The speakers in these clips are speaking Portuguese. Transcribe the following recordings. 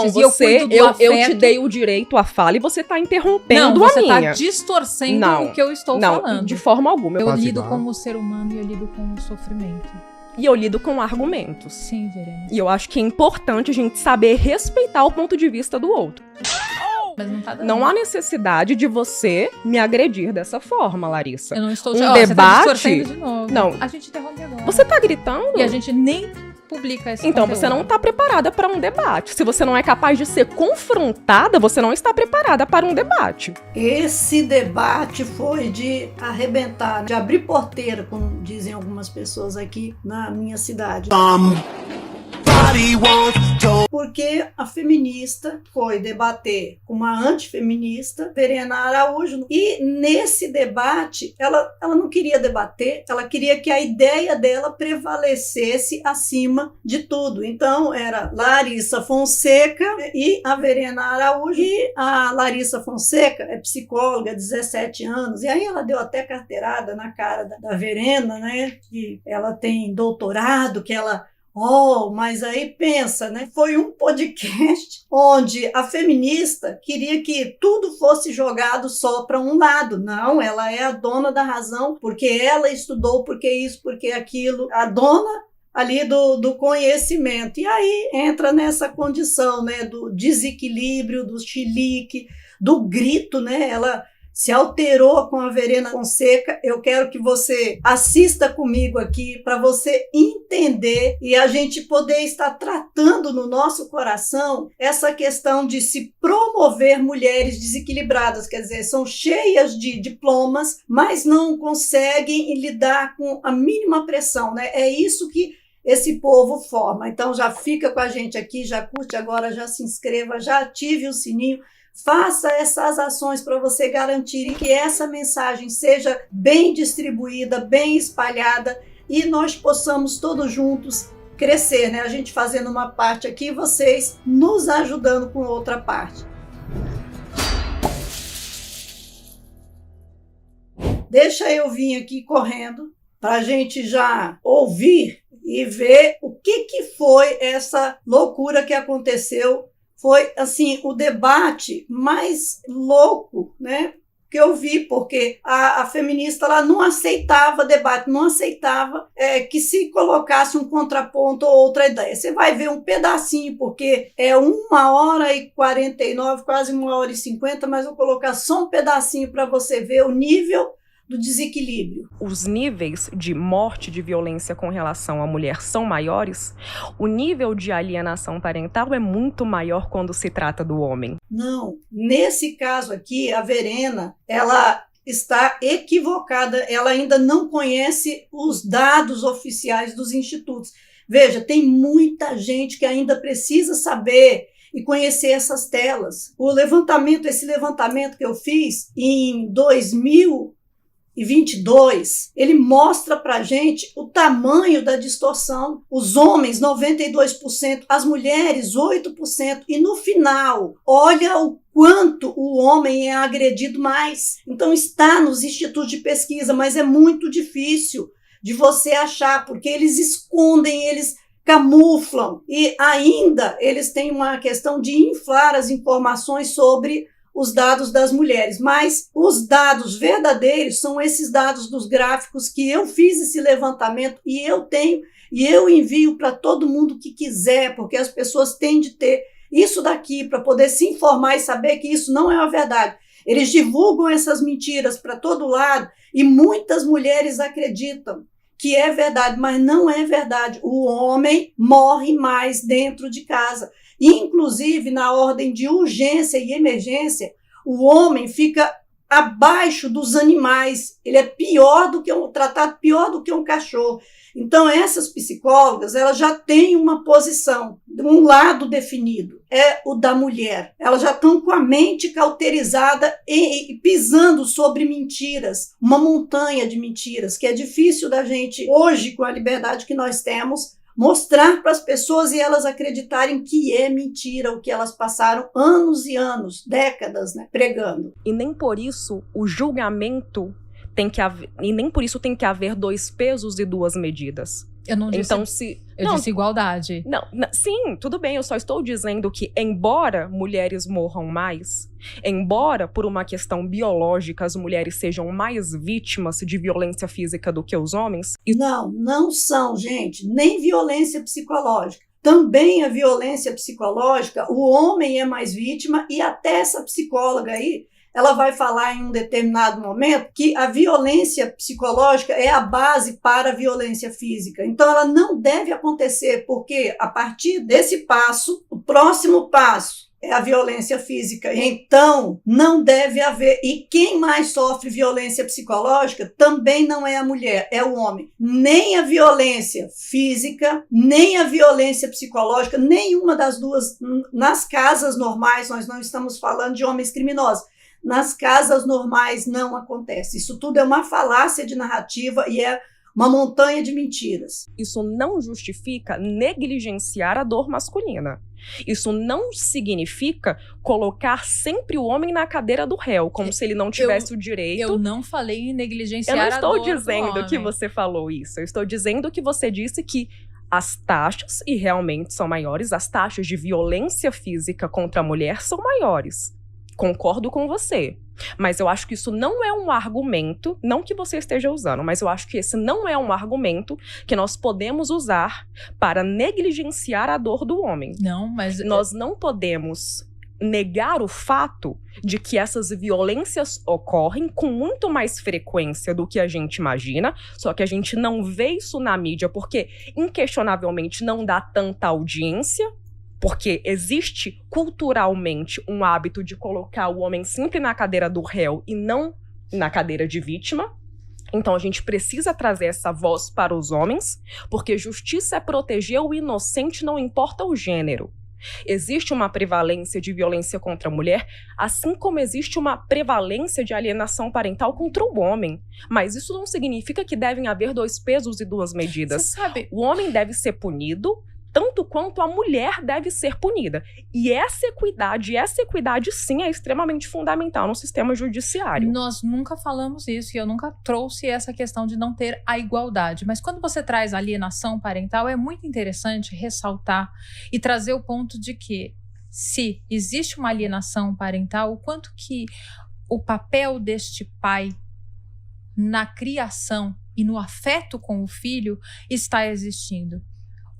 Bom, e eu cuido do afeto. Eu te dei o direito à fala e você tá interrompendo não, a minha. Você tá distorcendo o que eu estou falando. Não, de forma alguma. Eu lido com o ser humano e eu lido com o sofrimento. E eu lido com argumentos. Sim, Verena. E eu acho que é importante a gente saber respeitar o ponto de vista do outro. Mas não tá dando. Não há necessidade de você me agredir dessa forma, Larissa. Eu não estou... Um debate... Você tá distorcendo de novo. Não. A gente interrompe agora. Você tá gritando? E a gente nem publica esse Então, conteúdo. você não tá preparada para um debate. Se você não é capaz de ser confrontada, você não está preparada para um debate. Esse debate foi de arrebentar, de abrir porteira, como dizem algumas pessoas aqui na minha cidade. Porque a feminista foi debater com uma antifeminista, Verena Araújo, e nesse debate ela não queria debater, ela queria que a ideia dela prevalecesse acima de tudo. Então era Larissa Fonseca e a Verena Araújo, e a Larissa Fonseca é psicóloga, 17 anos, e aí ela deu até carteirada na cara da Verena, né, que ela tem doutorado, que ela... mas aí pensa, né? Foi um podcast onde a feminista queria que tudo fosse jogado só para um lado. Não, ela é a dona da razão, porque ela estudou, porque isso, porque aquilo. A dona ali do conhecimento. E aí entra nessa condição, né? Do desequilíbrio, do chilique, do grito, né? Ela se alterou com a Verena Fonseca. Eu quero que você assista comigo aqui para você entender e a gente poder estar tratando no nosso coração essa questão de se promover mulheres desequilibradas, quer dizer, são cheias de diplomas, mas não conseguem lidar com a mínima pressão, né? É isso que esse povo forma. Então já fica com a gente aqui, já curte agora, já se inscreva, já ative o sininho. Faça essas ações para você garantir que essa mensagem seja bem distribuída, bem espalhada e nós possamos todos juntos crescer, né? A gente fazendo uma parte aqui e vocês nos ajudando com outra parte. Deixa eu vir aqui correndo para a gente já ouvir e ver o que foi essa loucura que aconteceu. Foi, assim, o debate mais louco, né, que eu vi, porque a feminista ela não aceitava debate, não aceitava que se colocasse um contraponto ou outra ideia. Você vai ver um pedacinho, porque é 1h49, quase 1h50, mas eu vou colocar só um pedacinho para você ver o nível do desequilíbrio. Os níveis de morte, de violência com relação à mulher são maiores, o nível de alienação parental é muito maior quando se trata do homem. Não, nesse caso aqui, a Verena, ela está equivocada, ela ainda não conhece os dados oficiais dos institutos. Veja, tem muita gente que ainda precisa saber e conhecer essas telas. Esse levantamento que eu fiz em 2022, ele mostra pra gente o tamanho da distorção. Os homens, 92%, as mulheres, 8%, e no final, olha o quanto o homem é agredido mais. Então está nos institutos de pesquisa, mas é muito difícil de você achar, porque eles escondem, eles camuflam, e ainda eles têm uma questão de inflar as informações sobre os dados das mulheres, mas os dados verdadeiros são esses dados dos gráficos que eu fiz esse levantamento e eu tenho, e eu envio para todo mundo que quiser, porque as pessoas têm de ter isso daqui para poder se informar e saber que isso não é a verdade. Eles divulgam essas mentiras para todo lado e muitas mulheres acreditam que é verdade, mas não é verdade. O homem morre mais dentro de casa. Inclusive, na ordem de urgência e emergência, o homem fica abaixo dos animais. Ele é tratado pior do que um cachorro. Então, essas psicólogas, elas já têm uma posição, um lado definido, é o da mulher. Elas já estão com a mente cauterizada e pisando sobre mentiras, uma montanha de mentiras, que é difícil da gente, hoje, com a liberdade que nós temos, mostrar para as pessoas e elas acreditarem que é mentira o que elas passaram anos e anos, décadas, né, pregando. E nem por isso o julgamento tem que haver, e nem por isso tem que haver dois pesos e duas medidas. Eu não disse... Então, se Eu disse igualdade. Sim, tudo bem, eu só estou dizendo que, embora mulheres morram mais, embora por uma questão biológica as mulheres sejam mais vítimas de violência física do que os homens... Não são, gente, nem violência psicológica. Também a violência psicológica, o homem é mais vítima, e até essa psicóloga aí, ela vai falar em um determinado momento que a violência psicológica é a base para a violência física. Então, ela não deve acontecer, porque a partir desse passo, o próximo passo é a violência física. Então, não deve haver. E quem mais sofre violência psicológica também não é a mulher, é o homem. Nem a violência física, nem a violência psicológica, nenhuma das duas. Nas casas normais, nós não estamos falando de homens criminosos. Nas casas normais não acontece. Isso tudo é uma falácia de narrativa e é uma montanha de mentiras. Isso não justifica negligenciar a dor masculina. Isso não significa colocar sempre o homem na cadeira do réu, como se ele não tivesse o direito. Eu não falei em negligenciar a dor. Eu não estou dizendo que você falou isso. Eu estou dizendo que você disse que as taxas, e realmente são maiores, as taxas de violência física contra a mulher são maiores. Concordo com você, mas eu acho que isso não é um argumento, não que você esteja usando, mas eu acho que esse não é um argumento que nós podemos usar para negligenciar a dor do homem. Não, mas... Nós não podemos negar o fato de que essas violências ocorrem com muito mais frequência do que a gente imagina, só que a gente não vê isso na mídia porque, inquestionavelmente, não dá tanta audiência, porque existe culturalmente um hábito de colocar o homem sempre na cadeira do réu e não na cadeira de vítima. Então a gente precisa trazer essa voz para os homens, porque justiça é proteger o inocente, não importa o gênero. Existe uma prevalência de violência contra a mulher, assim como existe uma prevalência de alienação parental contra o homem. Mas isso não significa que devem haver dois pesos e duas medidas. Você sabe, o homem deve ser punido tanto quanto a mulher deve ser punida. E essa equidade sim é extremamente fundamental no sistema judiciário. Nós nunca falamos isso e eu nunca trouxe essa questão de não ter a igualdade. Mas quando você traz alienação parental, é muito interessante ressaltar e trazer o ponto de que, se existe uma alienação parental, o quanto que o papel deste pai na criação e no afeto com o filho está existindo.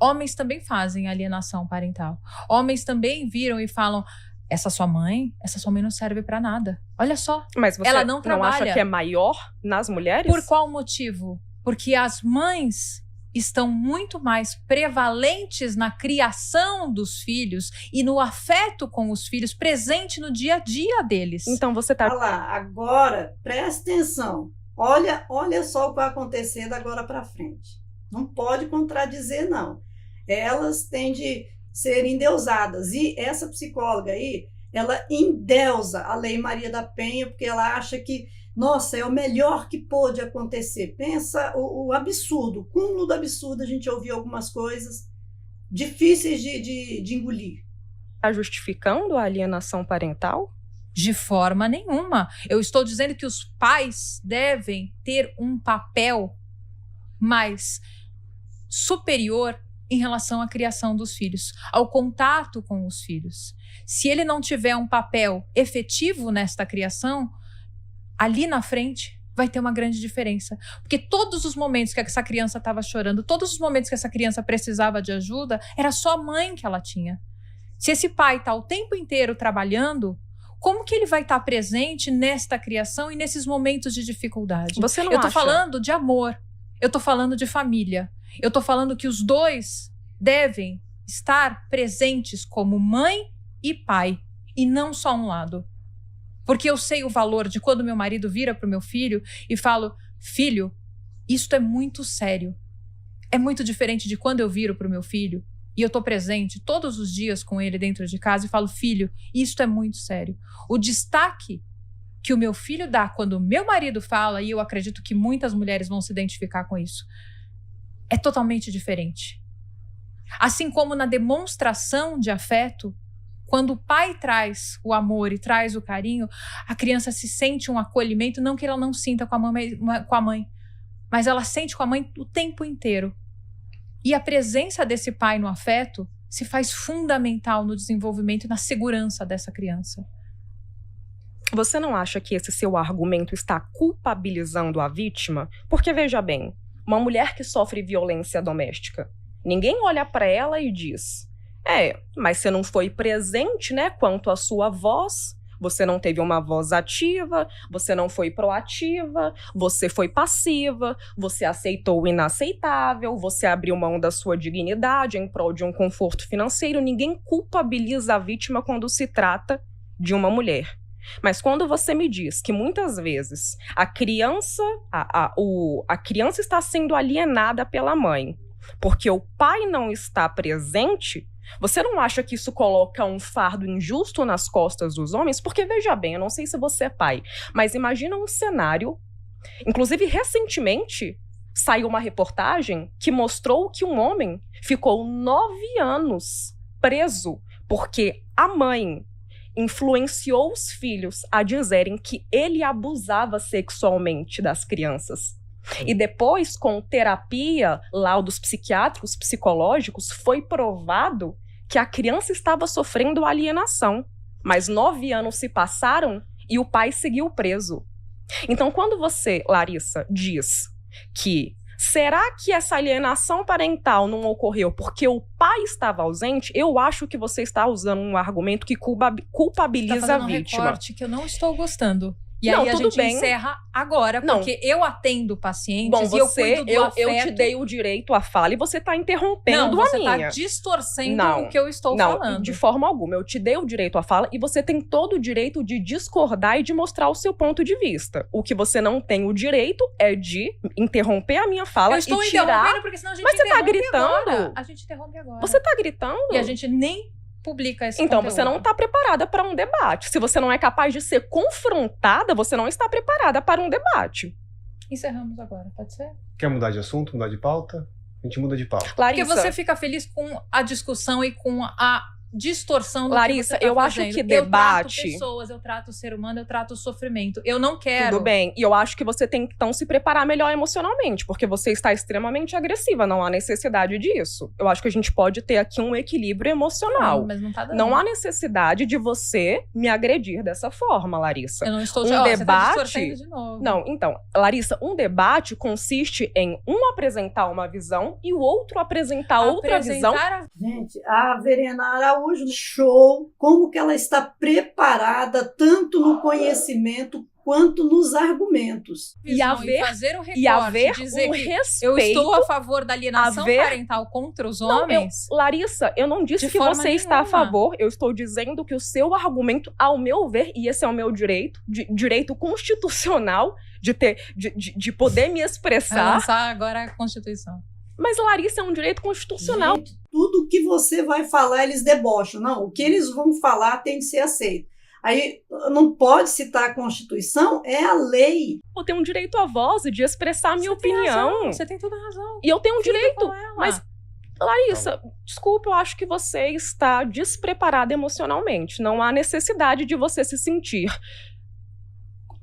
Homens também fazem alienação parental. Homens também viram e falam: essa sua mãe não serve pra nada. Olha só, mas você ela não trabalha. Acha que é maior nas mulheres? Por qual motivo? Porque as mães estão muito mais prevalentes na criação dos filhos e no afeto com os filhos, presente no dia a dia deles. Então você tá... Olha lá, agora, presta atenção. Olha só o que vai acontecer da agora para frente. Não pode contradizer, não. Elas têm de ser endeusadas. E essa psicóloga aí, ela endeusa a Lei Maria da Penha, porque ela acha que, nossa, é o melhor que pôde acontecer. Pensa o absurdo, o cúmulo do absurdo. A gente ouviu algumas coisas difíceis de engolir. Está justificando a alienação parental? De forma nenhuma. Eu estou dizendo que os pais devem ter um papel mais superior em relação à criação dos filhos, ao contato com os filhos. Se ele não tiver um papel efetivo nesta criação, ali na frente vai ter uma grande diferença. Porque todos os momentos que essa criança estava chorando, todos os momentos que essa criança precisava de ajuda, era só a mãe que ela tinha. Se esse pai está o tempo inteiro trabalhando, como que ele vai estar presente nesta criação e nesses momentos de dificuldade? Você não Eu tô acha? falando de amor. Eu tô falando de família. Eu tô falando que os dois devem estar presentes como mãe e pai, e não só um lado. Porque eu sei o valor de quando meu marido vira pro meu filho e falo: filho, isto é muito sério. É muito diferente de quando eu viro pro meu filho e eu tô presente todos os dias com ele dentro de casa e falo: filho, isto é muito sério. O destaque que o meu filho dá quando o meu marido fala, e eu acredito que muitas mulheres vão se identificar com isso, é totalmente diferente. Assim como na demonstração de afeto, quando o pai traz o amor e traz o carinho, a criança se sente um acolhimento, não que ela não sinta com a mãe, mas ela sente com a mãe o tempo inteiro. E a presença desse pai no afeto se faz fundamental no desenvolvimento e na segurança dessa criança. Você não acha que esse seu argumento está culpabilizando a vítima? Porque, veja bem, uma mulher que sofre violência doméstica, ninguém olha para ela e diz: mas você não foi presente, né, quanto à sua voz, você não teve uma voz ativa, você não foi proativa, você foi passiva, você aceitou o inaceitável, você abriu mão da sua dignidade em prol de um conforto financeiro. Ninguém culpabiliza a vítima quando se trata de uma mulher. Mas quando você me diz que muitas vezes a criança está sendo alienada pela mãe porque o pai não está presente, você não acha que isso coloca um fardo injusto nas costas dos homens? Porque, veja bem, eu não sei se você é pai, mas imagina um cenário. Inclusive, recentemente, saiu uma reportagem que mostrou que um homem ficou 9 anos preso porque a mãe influenciou os filhos a dizerem que ele abusava sexualmente das crianças. E depois, com terapia, laudos psiquiátricos, psicológicos, foi provado que a criança estava sofrendo alienação. Mas 9 anos se passaram e o pai seguiu preso. Então, quando você, Larissa, diz que será que essa alienação parental não ocorreu porque o pai estava ausente, eu acho que você está usando um argumento que culpabiliza a vítima. Um recorte que eu não estou gostando. E não, aí a gente encerra agora, porque eu atendo pacientes e eu cuido do afeto. Eu te dei o direito à fala e você está interrompendo a minha. Você está distorcendo o que eu estou falando. Não, de forma alguma. Eu te dei o direito à fala e você tem todo o direito de discordar e de mostrar o seu ponto de vista. O que você não tem o direito é de interromper a minha fala e tirar... Eu estou interrompendo porque senão a gente Mas você está interrompe gritando? agora. A gente interrompe agora. Você está gritando? E a gente nem publica esse Então, conteúdo. você não está preparada para um debate. Se você não é capaz de ser confrontada, você não está preparada para um debate. Encerramos agora, pode ser? Quer mudar de assunto, mudar de pauta? A gente muda de pauta. Larissa, porque você fica feliz com a discussão e com a distorção do Larissa, que você tá eu fazendo. acho que debate... Eu trato pessoas, eu trato o ser humano, eu trato o sofrimento. Eu não quero... Tudo bem. E eu acho que você tem que, então, se preparar melhor emocionalmente, porque você está extremamente agressiva. Não há necessidade disso. Eu acho que a gente pode ter aqui um equilíbrio emocional. Mas não tá dando. Não há necessidade de você me agredir dessa forma, Larissa. Eu não estou... Um debate... Você tá distorcendo de novo. Não, então, Larissa, um debate consiste em um apresentar uma visão e o outro apresentar outra visão. Gente, a Verena Araújo, show, como que ela está preparada tanto no conhecimento quanto nos argumentos. E fazer o recorte, e haver dizer um que respeito, eu estou a favor da alienação parental contra os homens. Larissa, eu não disse que você está a favor, eu estou dizendo que o seu argumento, ao meu ver, e esse é o meu direito, direito constitucional de poder me expressar. Vai lançar agora a Constituição. Mas, Larissa, é um direito constitucional. Gente, tudo que você vai falar, eles debocham. Não, o que eles vão falar tem de ser aceito. Aí não pode citar a Constituição, é a lei. Eu tenho um direito à voz e de expressar a minha opinião. Você tem toda a razão. E eu tenho um direito. Mas, Larissa, desculpa, eu acho que você está despreparada emocionalmente. Não há necessidade de você se sentir...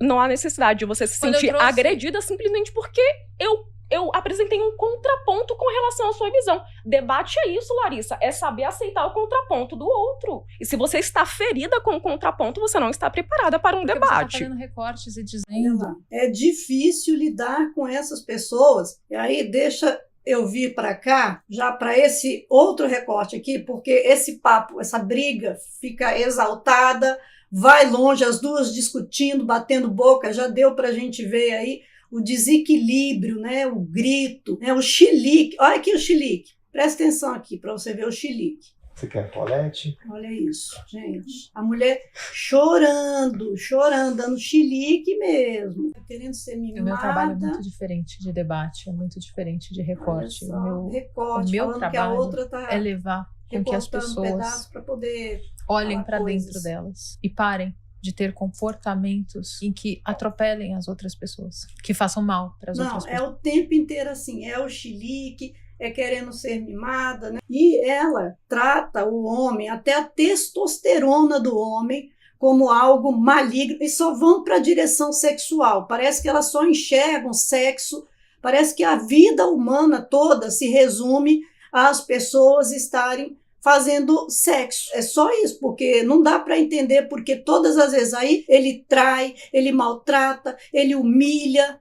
Não há necessidade de você se sentir agredida simplesmente porque eu apresentei um contraponto com relação à sua visão. Debate é isso, Larissa, é saber aceitar o contraponto do outro. E se você está ferida com o contraponto, você não está preparada para um debate. Você está fazendo recortes e dizendo... É difícil lidar com essas pessoas. E aí deixa eu vir para cá, já para esse outro recorte aqui, porque esse papo, essa briga fica exaltada, vai longe, as duas discutindo, batendo boca, já deu para a gente ver aí o desequilíbrio, né, o grito, né, o chilique. Olha aqui o chilique. Presta atenção aqui para você ver o chilique. Você quer toalete? Olha isso, gente. A mulher chorando, dando chilique mesmo. Querendo ser mimada. O meu trabalho é muito diferente de debate, é muito diferente de recorte. O meu trabalho é levar com que as pessoas olhem para dentro delas e parem de ter comportamentos em que atropelem as outras pessoas, que façam mal para as outras pessoas. Não, é o tempo inteiro assim, é o chilique, é querendo ser mimada, né? E ela trata o homem, até a testosterona do homem, como algo maligno, e só vão para a direção sexual. Parece que elas só enxergam sexo Parece que a vida humana toda se resume às pessoas estarem fazendo sexo. É só isso, porque não dá para entender porque todas as vezes aí ele trai, ele maltrata, ele humilha.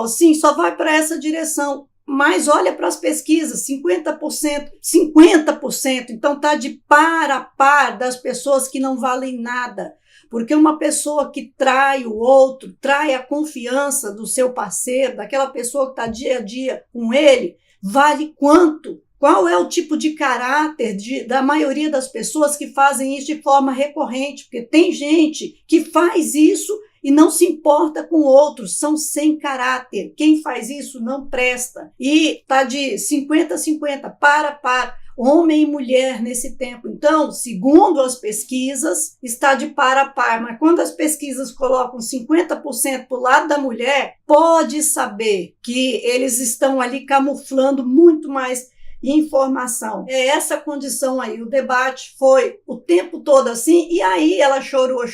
Sim, só vai para essa direção. Mas olha para as pesquisas, 50%, 50%. Então está de par a par das pessoas que não valem nada. Porque uma pessoa que trai o outro, trai a confiança do seu parceiro, daquela pessoa que está dia a dia com ele, vale quanto? Qual é o tipo de caráter da maioria das pessoas que fazem isso de forma recorrente? Porque tem gente que faz isso e não se importa com outros, são sem caráter. Quem faz isso não presta. E está de 50-50, para, homem e mulher nesse tempo. Então, segundo as pesquisas, está de par a par. Mas quando as pesquisas colocam 50% para o lado da mulher, pode saber que eles estão ali camuflando muito mais informação. É essa condição aí. O debate foi o tempo todo assim, e aí ela chorou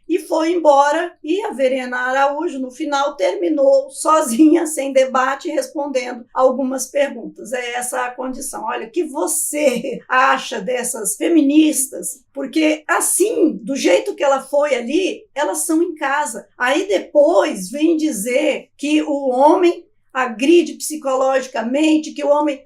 e foi embora, e a Verena Araújo, no final, terminou sozinha, sem debate, respondendo algumas perguntas. É essa a condição. Olha, o que você acha dessas feministas? Porque, assim, do jeito que ela foi ali, elas são em casa. Aí depois vem dizer que o homem agride psicologicamente, que o homem...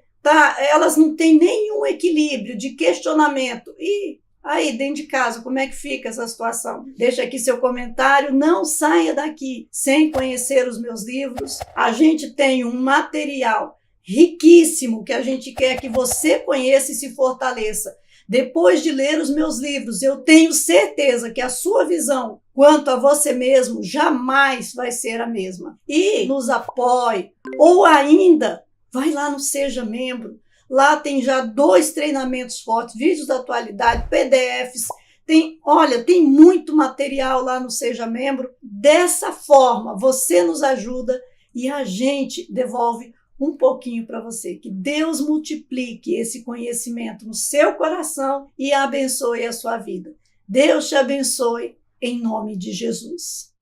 elas não têm nenhum equilíbrio de questionamento. E aí, dentro de casa, como é que fica essa situação? Deixa aqui seu comentário. Não saia daqui sem conhecer os meus livros. A gente tem um material riquíssimo que a gente quer que você conheça e se fortaleça. Depois de ler os meus livros, eu tenho certeza que a sua visão quanto a você mesmo jamais vai ser a mesma. E nos apoie, ou ainda... vai lá no Seja Membro, lá tem já 2 treinamentos fortes, vídeos da atualidade, PDFs, tem muito material lá no Seja Membro. Dessa forma, você nos ajuda e a gente devolve um pouquinho para você. Que Deus multiplique esse conhecimento no seu coração e abençoe a sua vida. Deus te abençoe em nome de Jesus.